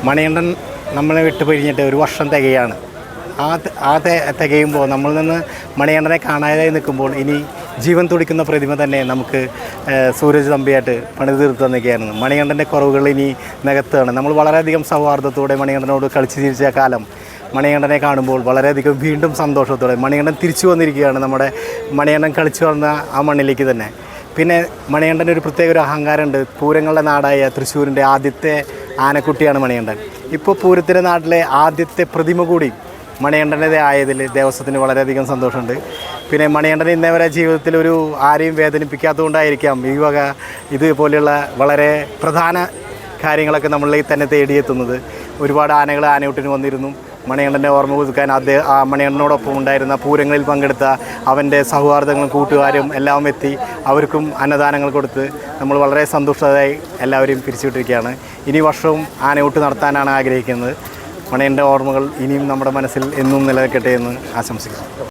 മണികണ്ഠൻ നമ്മളെ വിട്ട് പിരിഞ്ഞിട്ട് ഒരു വർഷം തികയാണ്. തികയുമ്പോൾ നമ്മളിൽ നിന്ന് മണികണ്ഠനെ കാണാതായി നിൽക്കുമ്പോൾ ഇനി ജീവൻ തുടിക്കുന്ന പ്രതിമ തന്നെ നമുക്ക് സൂരജ് തമ്പിയായിട്ട് പണിത് തീർത്ത് തന്നിരിക്കുകയായിരുന്നു. മണികണ്ഠൻ്റെ കുറവുകൾ ഇനി നികത്തുകയാണ്. നമ്മൾ വളരെയധികം സൗഹാർദ്ദത്തോടെ മണികണ്ഠനോട് കളിച്ച് ചിരിച്ച കാലം മണികണ്ഠനെ കാണുമ്പോൾ വളരെയധികം വീണ്ടും സന്തോഷത്തോടെ മണികണ്ഠൻ തിരിച്ചു വന്നിരിക്കുകയാണ്. നമ്മുടെ മണികണ്ഠൻ കളിച്ചു വന്ന ആ മണ്ണിലേക്ക് തന്നെ. പിന്നെ മണികണ്ഠന് ഒരു പ്രത്യേക ഒരു അഹങ്കാരമുണ്ട്. പൂരങ്ങളുടെ നാടായ തൃശ്ശൂരിൻ്റെ ആദ്യത്തെ ആനക്കുട്ടിയാണ് മണികണ്ഠൻ. ഇപ്പോൾ പൂരത്തിൻ്റെ നാട്ടിലെ ആദ്യത്തെ പ്രതിമ കൂടി മണികണ്ഠൻ്റെ ആയതിൽ ദേവസ്വത്തിന് വളരെയധികം സന്തോഷമുണ്ട്. പിന്നെ മണികണ്ഠൻ ഇന്നേവരെ ജീവിതത്തിൽ ഒരു ആരെയും വേദനിപ്പിക്കാത്തതുകൊണ്ടായിരിക്കാം ഈ വക ഇതുപോലെയുള്ള വളരെ പ്രധാന കാര്യങ്ങളൊക്കെ നമ്മളിലേക്ക് തന്നെ തേടിയെത്തുന്നത്. ഒരുപാട് ആനകൾ ആനയൂട്ടിന് വന്നിരുന്നു. മണികണ്ഠൻ്റെ ഓർമ്മ പുതുക്കാൻ മണികണ്ഠനോടൊപ്പം ഉണ്ടായിരുന്ന പൂരങ്ങളിൽ പങ്കെടുത്ത അവൻ്റെ സൗഹാർദ്ദങ്ങളും കൂട്ടുകാരും എല്ലാം എത്തി അവർക്കും അന്നദാനങ്ങൾ കൊടുത്ത് നമ്മൾ വളരെ സന്തുഷ്ടരായി എല്ലാവരെയും പിരിച്ചുവിട്ടിരിക്കുകയാണ്. ഇനി വർഷവും ആനയൂട്ട് നടത്താനാണ് ആഗ്രഹിക്കുന്നത്. മണികണ്ഠൻ്റെ ഓർമ്മകൾ ഇനിയും നമ്മുടെ മനസ്സിൽ എന്നും നിലനിൽക്കട്ടെ എന്ന് ആശംസിക്കുന്നു.